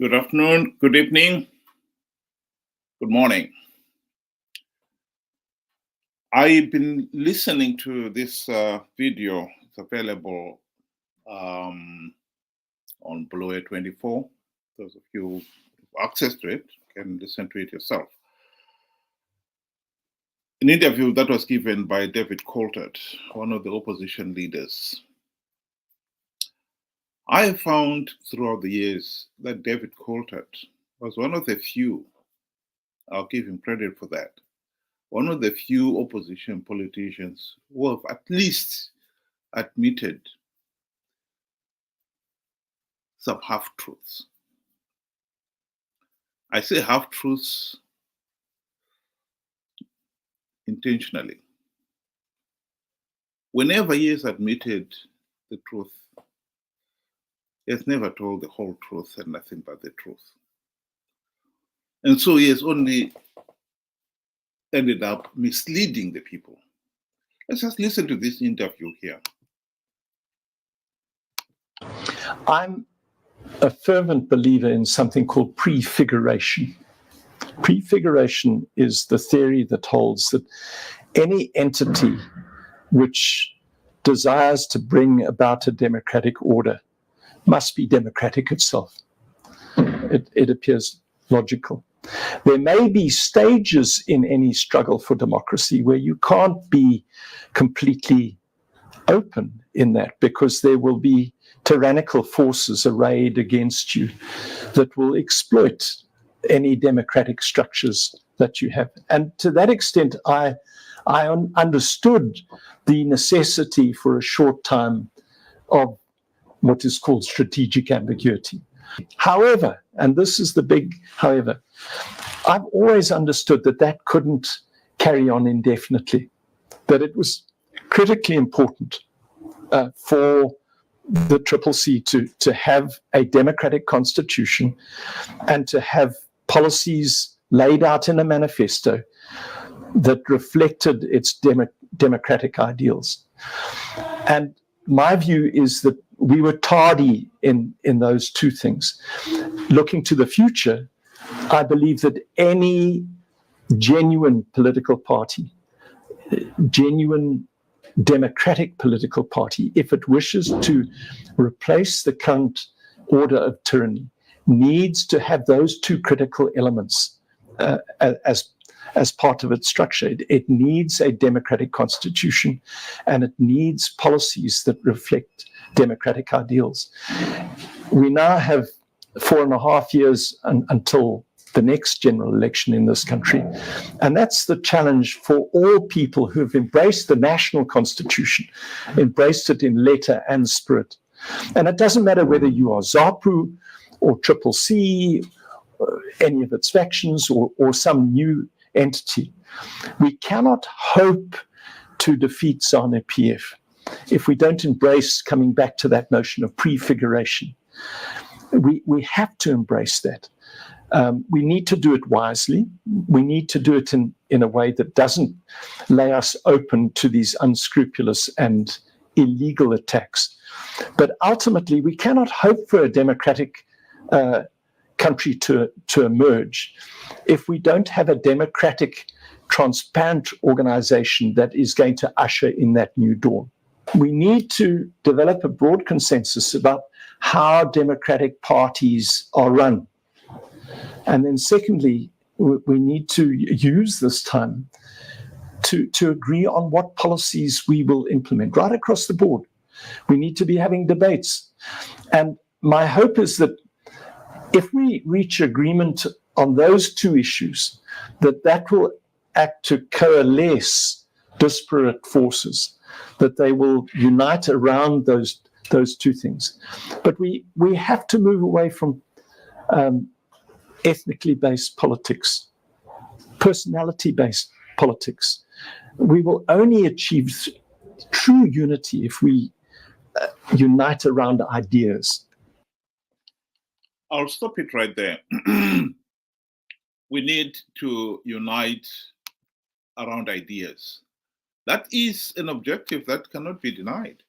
Good afternoon, good evening, good morning. I've been listening to this video. It's available on Bulawayo 24. Those of you who have access to it can listen to it yourself. An interview that was given by David Coltart, one of the opposition leaders. I have found throughout the years that David Coltart was one of the few, I'll give him credit for that, one of the few opposition politicians who have at least admitted some half-truths. I say half-truths intentionally. Whenever he has admitted the truth, he has never told the whole truth and nothing but the truth. And so he has only ended up misleading the people. Let's just listen to this interview here. I'm a fervent believer in something called prefiguration. Prefiguration is the theory that holds that any entity which desires to bring about a democratic order must be democratic itself. It appears logical. There may be stages in any struggle for democracy where you can't be completely open in that, because there will be tyrannical forces arrayed against you that will exploit any democratic structures that you have. And to that extent, I understood the necessity for a short time of what is called strategic ambiguity. However, and this is the big however, I've always understood that that couldn't carry on indefinitely, that it was critically important for the CCC to have a democratic constitution and to have policies laid out in a manifesto that reflected its democratic ideals. And my view is that we were tardy in those two things. Looking to the future, I believe that any genuine political party, genuine democratic political party, if it wishes to replace the current order of tyranny, needs to have those two critical elements as part of its structure. It needs a democratic constitution, and it needs policies that reflect democratic ideals. We now have 4.5 years until the next general election in this country. And that's the challenge for all people who have embraced the national constitution, embraced it in letter and spirit. And it doesn't matter whether you are ZAPU or CCC, any of its factions, or some new entity. We cannot hope to defeat ZANU-PF if we don't embrace, coming back to that notion of prefiguration. We have to embrace that. We need to do it wisely. We need to do it in a way that doesn't lay us open to these unscrupulous and illegal attacks. But ultimately, we cannot hope for a democratic country to emerge if we don't have a democratic, transparent organization that is going to usher in that new dawn. We need to develop a broad consensus about how democratic parties are run. And then secondly, we need to use this time to agree on what policies we will implement right across the board. We need to be having debates. And my hope is that if we reach agreement on those two issues, that will act to coalesce disparate forces, that they will unite around those two things. But we have to move away from ethnically based politics, personality based politics. We will only achieve true unity if we unite around ideas. I'll stop it right there. We need to unite around ideas. That is an objective that cannot be denied.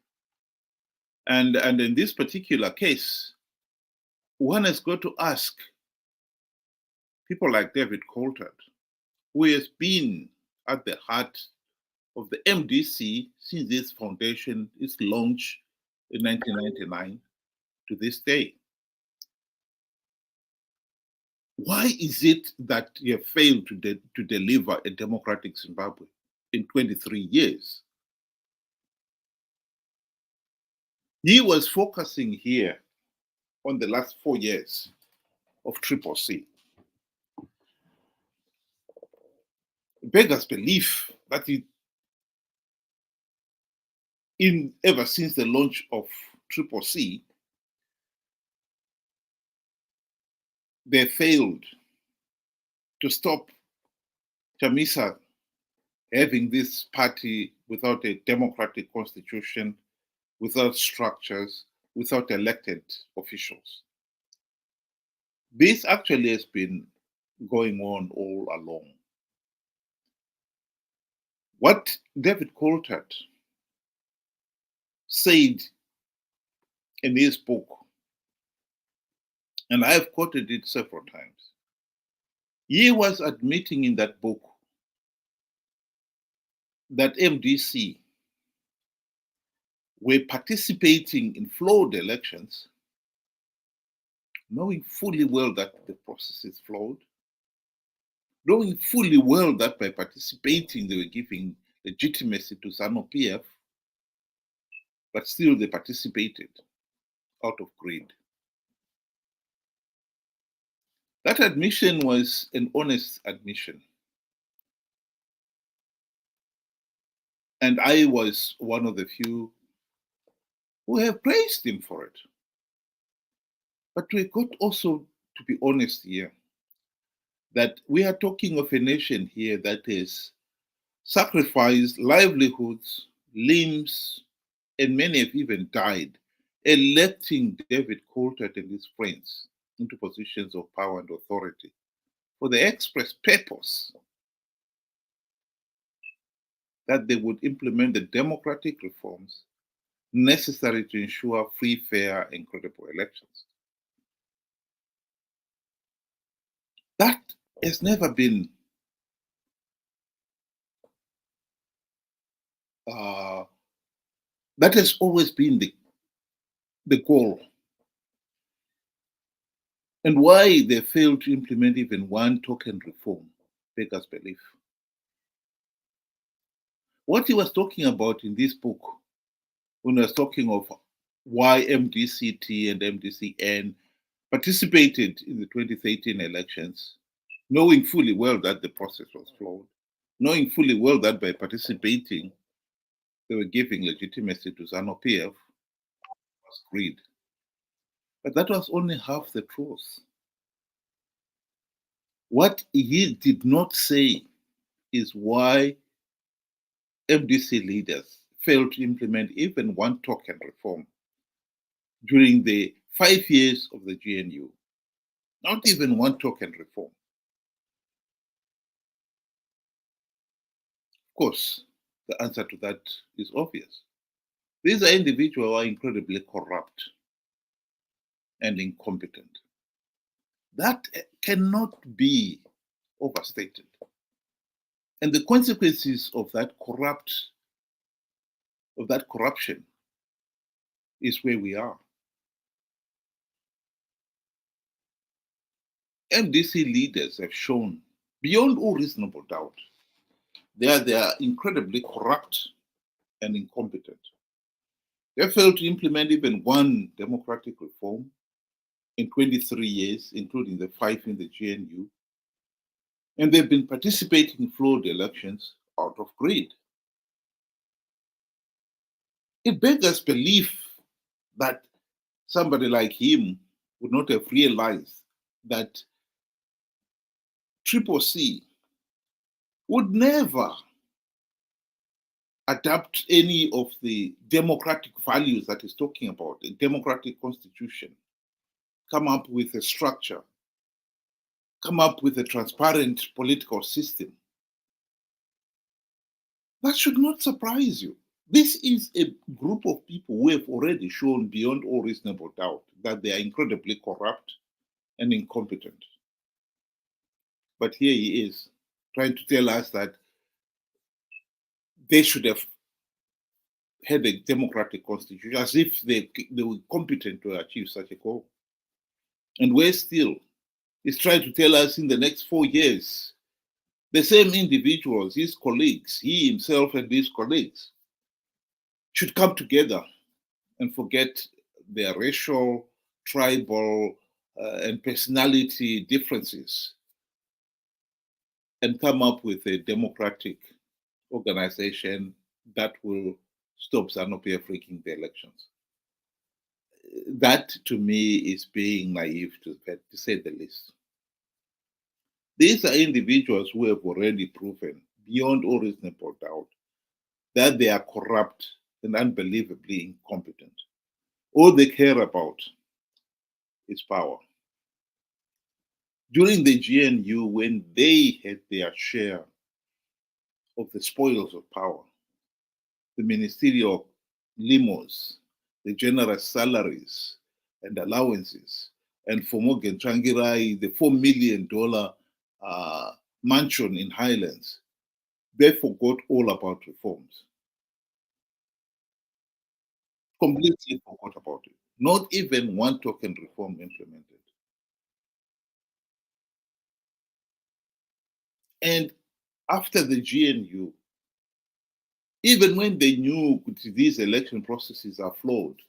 And in this particular case, one has got to ask people like David Coltart, who has been at the heart of the MDC since this foundation is launched in 1999 to this day. Why is it that you have failed to deliver a democratic Zimbabwe in 23 years? He was focusing here on the last 4 years of CCC. Beggars belief that ever since the launch of CCC, they failed to stop Chamisa having this party without a democratic constitution, without structures, without elected officials. This actually has been going on all along. What David Coltart said in his book, and I have quoted it several times, he was admitting in that book that MDC were participating in flawed elections, knowing fully well that the process is flawed, knowing fully well that by participating they were giving legitimacy to ZANU-PF, but still they participated out of greed. That admission was an honest admission. And I was one of the few who have praised him for it. But we got also to be honest here, that we are talking of a nation here that has sacrificed livelihoods, limbs, and many have even died, electing David Coltart and his friends into positions of power and authority for the express purpose that they would implement the democratic reforms necessary to ensure free, fair, and credible elections. That has never been that has always been the goal. And why they failed to implement even one token reform, beggars belief. What he was talking about in this book, when he was talking of why MDCT and MDCN participated in the 2013 elections, knowing fully well that the process was flawed, knowing fully well that by participating, they were giving legitimacy to ZANU-PF, was greed. But that was only half the truth. What he did not say is why MDC leaders failed to implement even one token reform during the 5 years of the GNU. Not even one token reform. Of course, the answer to that is obvious. These are individuals who are incredibly corrupt and incompetent. That cannot be overstated. And the consequences of that corruption is where we are. MDC leaders have shown beyond all reasonable doubt that they are incredibly corrupt and incompetent. They failed to implement even one democratic reform in 23 years, including the 5 in the GNU. And they've been participating in flawed elections out of greed. It beggars belief that somebody like him would not have realized that CCC would never adapt any of the democratic values that he's talking about, a democratic constitution, come up with a structure, come up with a transparent political system. That should not surprise you. This is a group of people who have already shown beyond all reasonable doubt that they are incredibly corrupt and incompetent. But here he is trying to tell us that they should have had a democratic constitution, as if they were competent to achieve such a goal. And we're still, he's trying to tell us in the next 4 years, the same individuals, his colleagues, he himself and his colleagues, should come together and forget their racial, tribal, and personality differences and come up with a democratic organization that will stop ZANU-PF freaking the elections. That, to me, is being naive, to say the least. These are individuals who have already proven, beyond all reasonable doubt, that they are corrupt and unbelievably incompetent. All they care about is power. During the GNU, when they had their share of the spoils of power, the ministerial limos, the generous salaries and allowances, and for Morgan Trangirai, the $4 million mansion in Highlands, they forgot all about reforms. Completely forgot about it. Not even one token reform implemented. And after the GNU, even when they knew these election processes are flawed,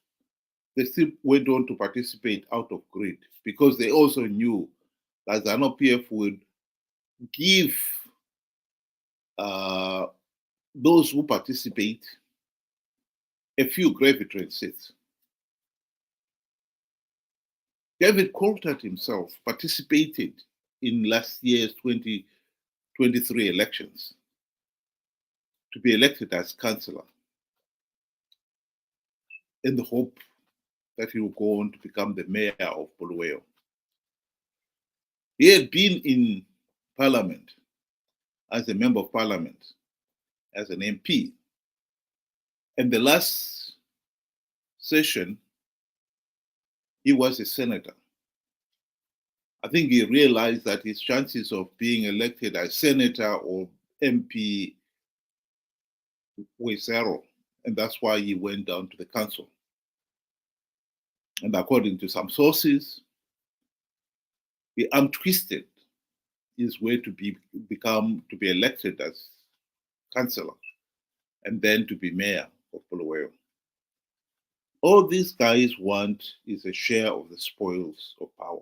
they still went on to participate out of greed because they also knew that ZANU-PF would give those who participate a few gravity seats. David Coltart himself participated in last year's 2023 elections to be elected as councillor in the hope that he will go on to become the mayor of Bulawayo. He had been in parliament as a member of parliament, as an MP. And the last session, he was a senator. I think he realized that his chances of being elected as senator or MP were zero. And that's why he went down to the council. And according to some sources, he untwisted his way to be elected as councillor and then to be mayor of Bulawayo. All these guys want is a share of the spoils of power.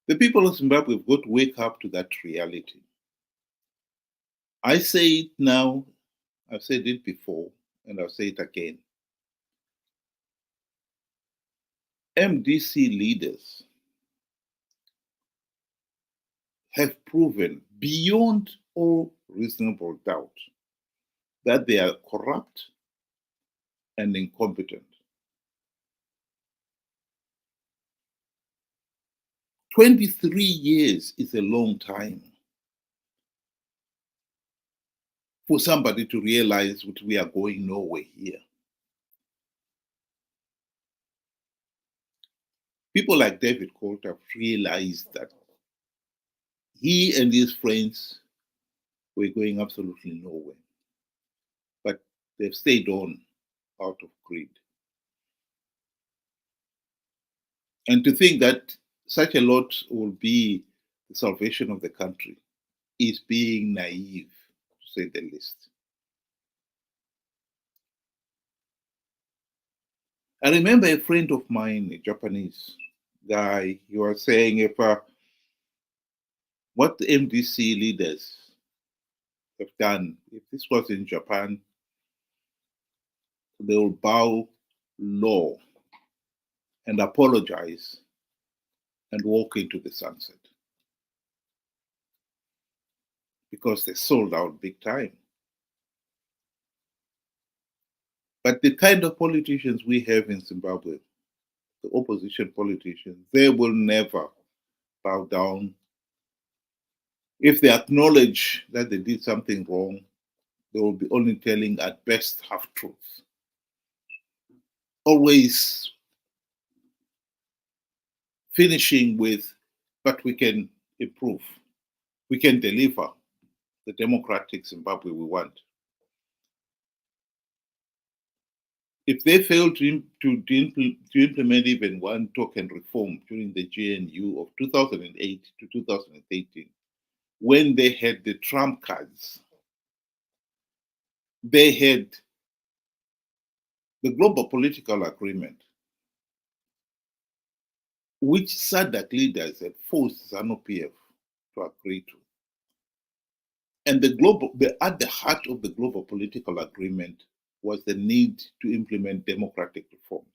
The people of Zimbabwe have got to wake up to that reality. I say it now, I've said it before, and I'll say it again. MDC leaders have proven beyond all reasonable doubt that they are corrupt and incompetent. 23 years is a long time for somebody to realize that we are going nowhere here. People like David Coltart realized that he and his friends were going absolutely nowhere, but they've stayed on out of greed. And to think that such a lot will be the salvation of the country is being naive, to say the least. I remember a friend of mine, a Japanese guy, he was saying if what the MDC leaders have done, if this was in Japan, they will bow low and apologize and walk into the sunset because they sold out big time. But the kind of politicians we have in Zimbabwe, the opposition politicians, they will never bow down. If they acknowledge that they did something wrong, they will be only telling at best half truths. Always finishing with, but we can improve, we can deliver the democratic Zimbabwe we want. If they fail to implement even one token reform during the GNU of 2008 to 2013, when they had the trump cards, they had the global political agreement, which SADC leaders had forced ZANU-PF to agree to. And at the heart of the global political agreement was the need to implement democratic reforms.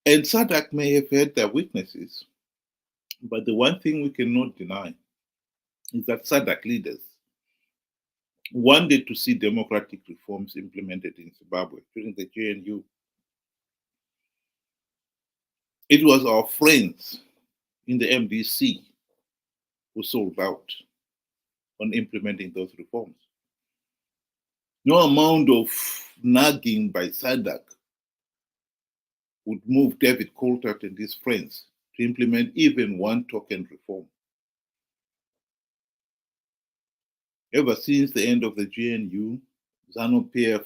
And SADC may have had their weaknesses, but the one thing we cannot deny is that SADC leaders wanted to see democratic reforms implemented in Zimbabwe during the GNU. It was our friends in the MDC who sold out on implementing those reforms. No amount of nagging by SADC would move David Coltart and his friends to implement even one token reform. Ever since the end of the GNU, ZANU-PF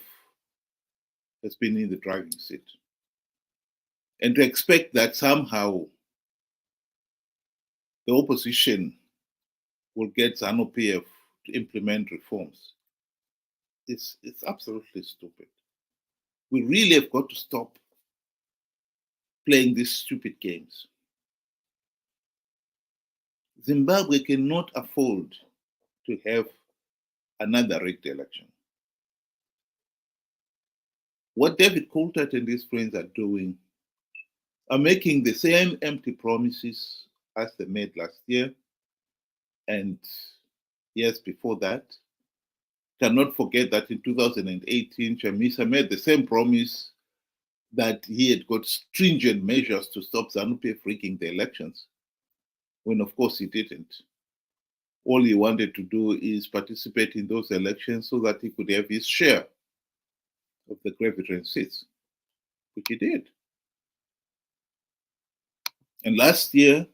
has been in the driving seat. And to expect that somehow the opposition will get ZANU-PF to implement reforms, it's absolutely stupid. We really have got to stop playing these stupid games. Zimbabwe cannot afford to have another rigged election. What David Coltart and his friends are doing are making the same empty promises as they made last year and years before that. Cannot forget that in 2018, Chamisa made the same promise that he had got stringent measures to stop ZANU-PF rigging the elections, when of course he didn't. All he wanted to do is participate in those elections so that he could have his share of the Graviton seats, which he did. And last year,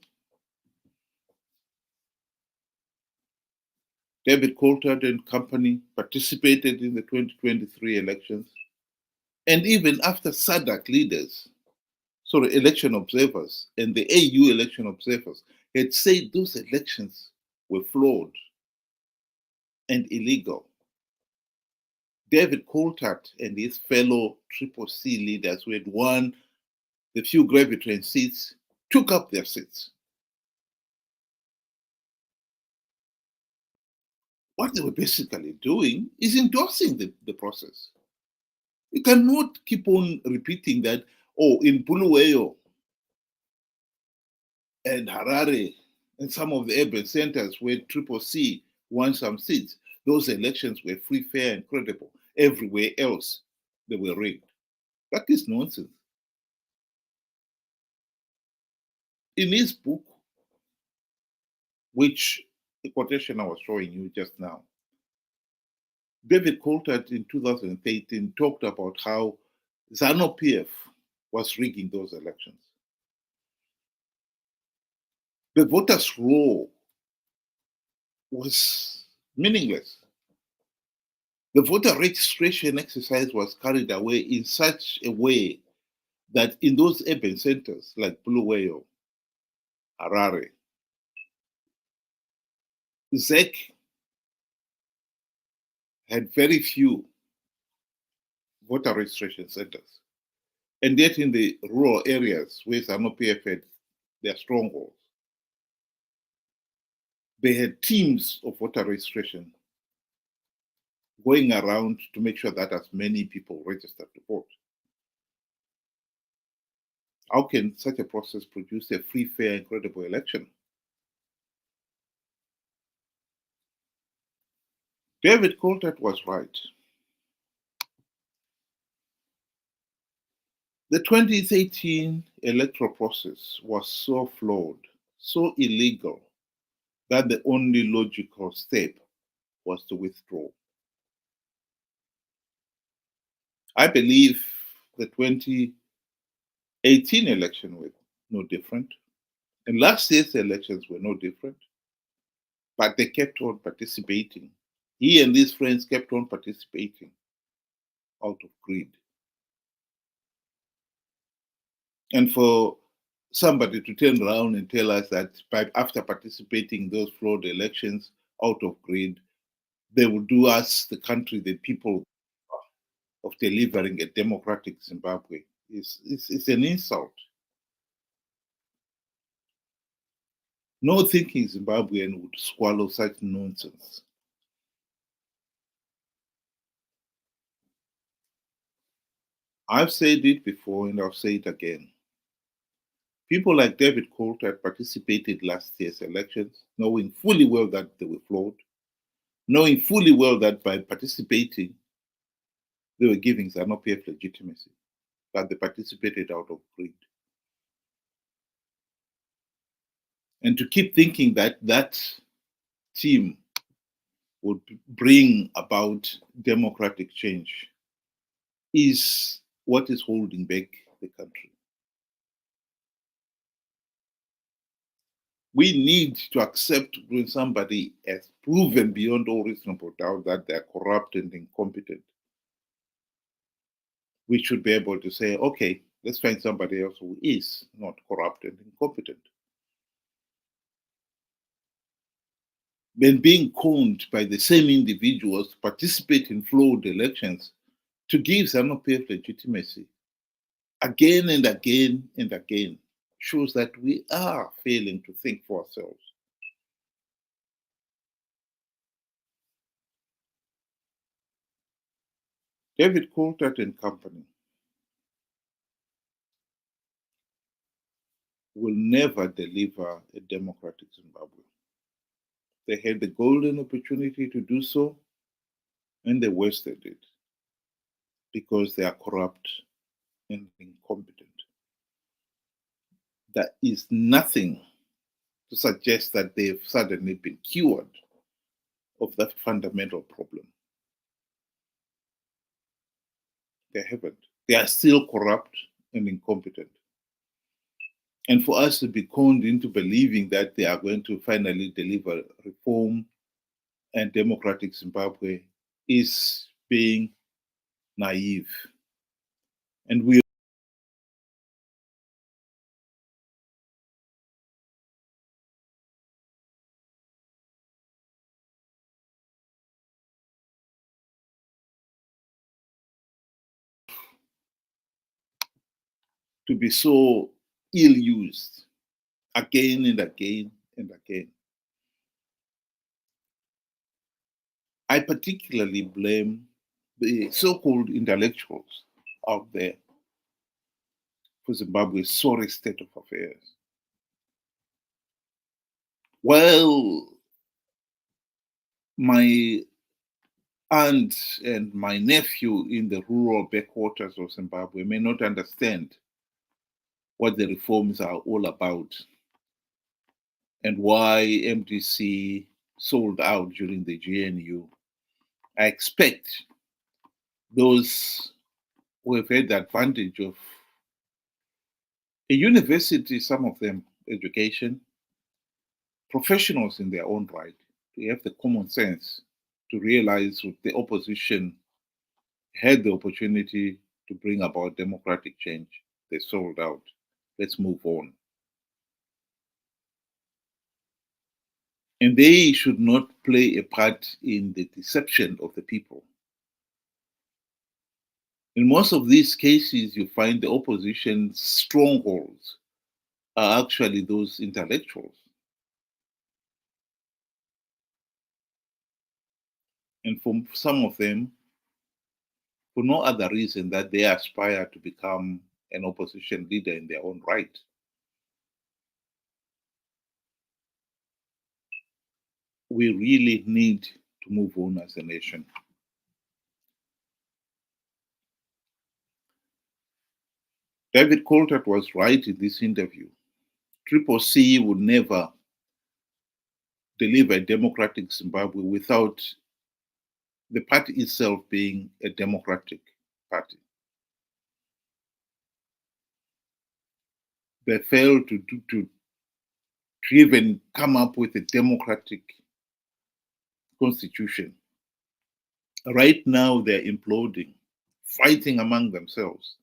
David Coltart and company participated in the 2023 elections. And even after SADC leaders, election observers and the AU election observers had said those elections were flawed and illegal, David Coltart and his fellow CCC leaders who had won the few Graviton seats took up their seats. What they were basically doing is endorsing the process. You cannot keep on repeating that, oh, in Bulawayo and Harare and some of the urban centers where CCC won some seats, those elections were free, fair, and credible. Everywhere else, they were rigged. That is nonsense. In his book, which the quotation I was showing you just now, David Coltart in 2018 talked about how ZANU-PF was rigging those elections. The voters' roll was meaningless. The voter registration exercise was carried away in such a way that in those urban centers like Bulawayo, Harare, ZEC had very few voter registration centers. And yet in the rural areas where ZANU-PF had their strongholds, they had teams of voter registration going around to make sure that as many people registered to vote. How can such a process produce a free, fair, and credible election? David Coltart was right. The 2018 electoral process was so flawed, so illegal, that the only logical step was to withdraw. I believe the 2018 18 elections were no different. And last year's elections were no different. But they kept on participating. He and his friends kept on participating out of greed. And for somebody to turn around and tell us that after participating in those flawed elections out of greed, they will do us, the country, the people, of delivering a democratic Zimbabwe is an insult. No thinking Zimbabwean would swallow such nonsense. I've said it before and I'll say it again. People like David Coltart participated last year's elections, knowing fully well that they were flawed, knowing fully well that by participating, they were giving ZANU-PF legitimacy, but they participated out of greed. And to keep thinking that that team would bring about democratic change is what is holding back the country. We need to accept when somebody has proven beyond all reasonable doubt that they're corrupt and incompetent. We should be able to say, okay, let's find somebody else who is not corrupt and incompetent. When being conned by the same individuals to participate in flawed elections to give ZANU-PF legitimacy again and again and again shows that we are failing to think for ourselves. David Coltart and company will never deliver a democratic Zimbabwe. They had the golden opportunity to do so, and they wasted it because they are corrupt and incompetent. There is nothing to suggest that they've suddenly been cured of that fundamental problem. They haven't. They are still corrupt and incompetent. And for us to be conned into believing that they are going to finally deliver reform and democratic Zimbabwe is being naive. And we to be so ill-used again and again and again. I particularly blame the so-called intellectuals out there for Zimbabwe's sorry state of affairs. Well, my aunt and my nephew in the rural backwaters of Zimbabwe may not understand what the reforms are all about and why MDC sold out during the GNU. I expect those who have had the advantage of a university, some of them education, professionals in their own right, to have the common sense to realize what the opposition had the opportunity to bring about democratic change. They sold out. Let's move on. And they should not play a part in the deception of the people. In most of these cases, you find the opposition's strongholds are actually those intellectuals. And for some of them, for no other reason that they aspire to become an opposition leader in their own right. We really need to move on as a nation. David Coltart was right in this interview. Triple C would never deliver a democratic Zimbabwe without the party itself being a democratic party. they failed to even come up with a democratic constitution. Right now, they're imploding, fighting among themselves.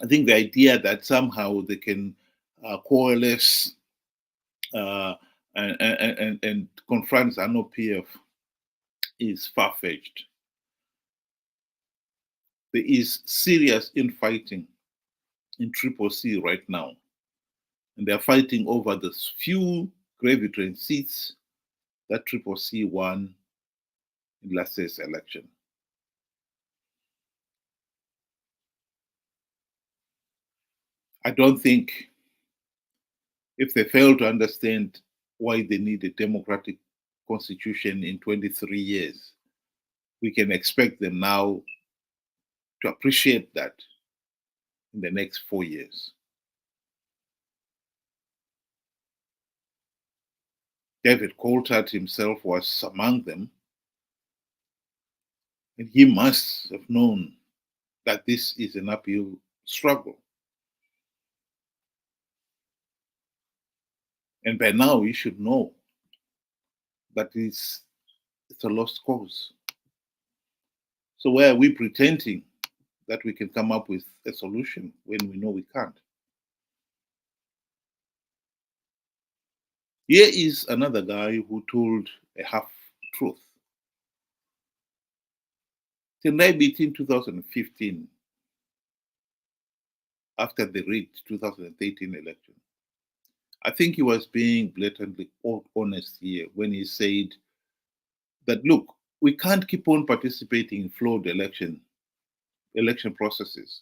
I think the idea that somehow they can coalesce and confront ZANU-PF is far-fetched. There is serious infighting in Triple C right now, and they're fighting over the few gravy train seats that Triple C won in last year's election. I don't think if they fail to understand why they need a democratic constitution in 23 years, we can expect them now to appreciate that in the next 4 years. David Coltart himself was among them, and he must have known that this is an uphill struggle. And by now, he should know that it's a lost cause. So why are we pretending that we can come up with a solution when we know we can't? Here is another guy who told a half truth. Tonight between 2015, after the rigged 2013 election, I think he was being blatantly honest here when he said that, look, we can't keep on participating in flawed election processes.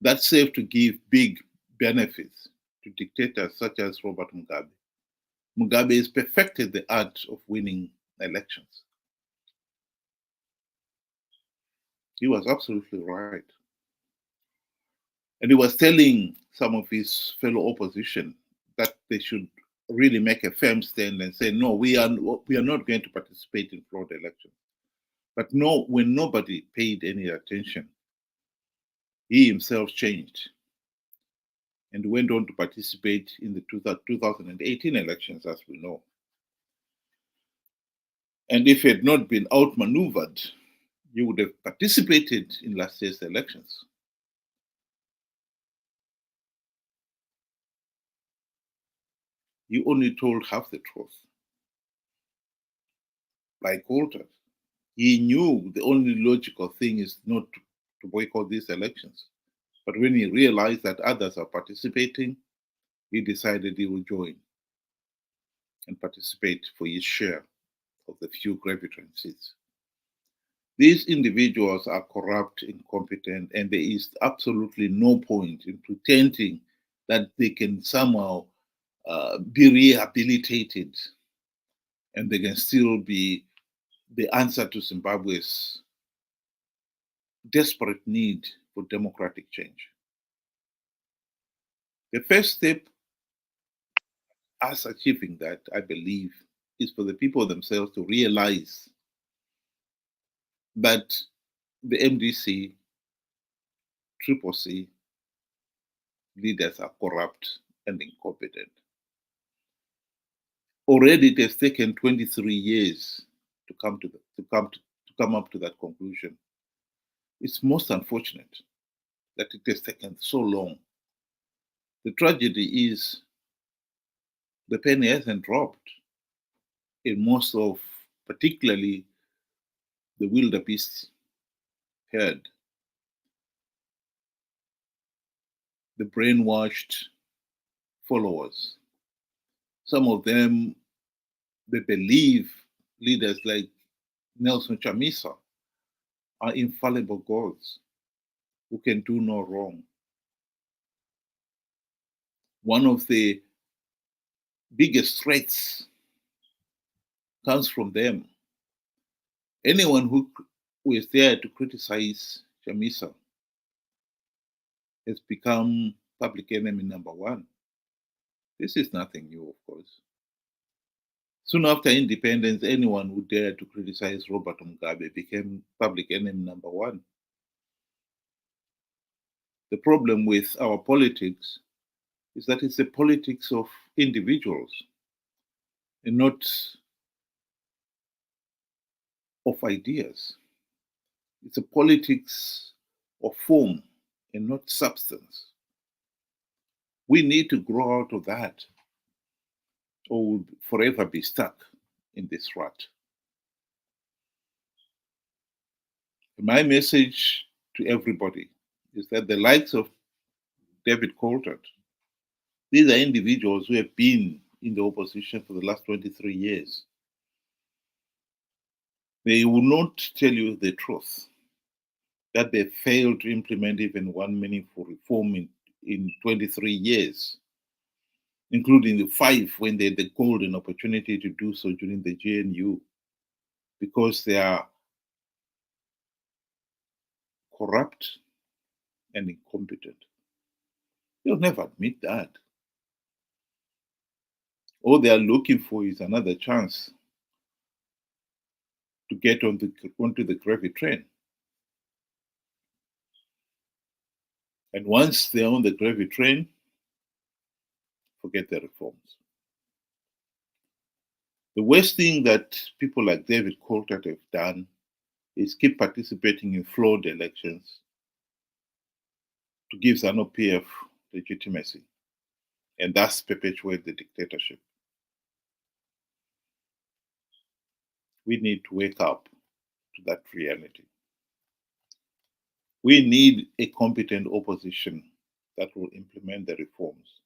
That's safe to give big benefits to dictators such as Robert Mugabe. Mugabe has perfected the art of winning elections. He was absolutely right. And he was telling some of his fellow opposition that they should really make a firm stand and say, no, we are not going to participate in flawed elections. But no, when nobody paid any attention, he himself changed and went on to participate in the 2018 elections, as we know. And if he had not been outmaneuvered, he would have participated in last year's elections. He only told half the truth. Like Coltart, he knew the only logical thing is not to boycott these elections. But when he realized that others are participating, he decided he would join and participate for his share of the few gravy train seats. These individuals are corrupt, incompetent, and there is absolutely no point in pretending that they can somehow be rehabilitated and they can still be the answer to Zimbabwe's desperate need for democratic change. The first step as achieving that, I believe, is for the people themselves to realize that the MDC, Triple C leaders are corrupt and incompetent. Already it has taken 23 years to come up to that conclusion. It's most unfortunate that it has taken so long. The tragedy is the penny hasn't dropped in most of, particularly the wildebeest herd, the brainwashed followers. Some of them, they believe leaders like Nelson Chamisa are infallible gods who can do no wrong. One of the biggest threats comes from them. Anyone who is there to criticize Chamisa has become public enemy number one. This is nothing new, of course. Soon after independence, anyone who dared to criticize Robert Mugabe became public enemy number one. The problem with our politics is that it's a politics of individuals and not of ideas. It's a politics of form and not substance. We need to grow out of that, or we'll forever be stuck in this rut. My message to everybody is that the likes of David Coltart, these are individuals who have been in the opposition for the last 23 years. They will not tell you the truth, that they failed to implement even one meaningful reform in 23 years, including the 5 when they had the golden opportunity to do so during the GNU, because they are corrupt and incompetent. They'll never admit that. All they are looking for is another chance to get onto the gravy train. And once they're on the gravy train, forget the reforms. The worst thing that people like David Coltart have done is keep participating in flawed elections to give ZANU-PF legitimacy and thus perpetuate the dictatorship. We need to wake up to that reality. We need a competent opposition that will implement the reforms.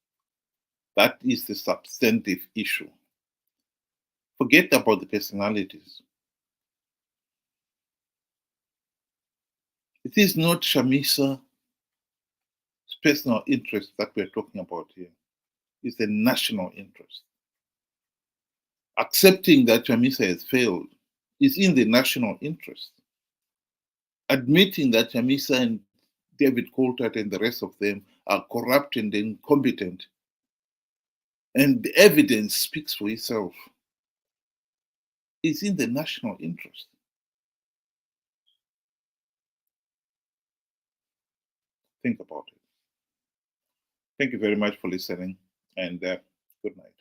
That is the substantive issue. Forget about the personalities. It is not Shamisa's personal interest that we're talking about here. It's the national interest. Accepting that Chamisa has failed is in the national interest. Admitting that Chamisa and David Coltart and the rest of them are corrupt and incompetent, and the evidence speaks for itself, is in the national interest. Think about it. Thank you very much for listening, and good night.